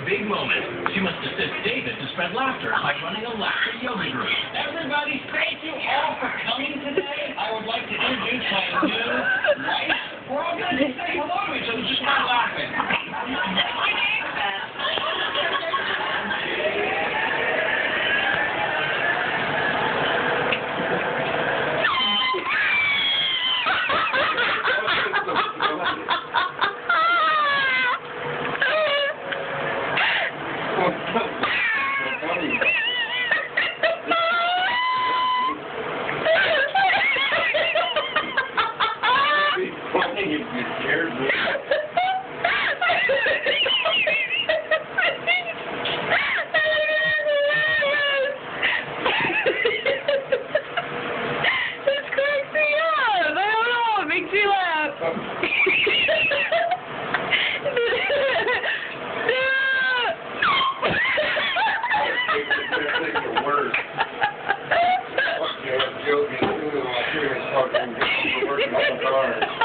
big moment. She must assist David to spread laughter by running a laughter yoga group. Everybody, thank you all for coming today. I would like to introduce my new wife. We're all going to say hello to each other. Just start laughing. You scared me. This cracks me up. I don't know. It makes me laugh. The worst. Fuck you, I'm joking. I'm fucking working on the car.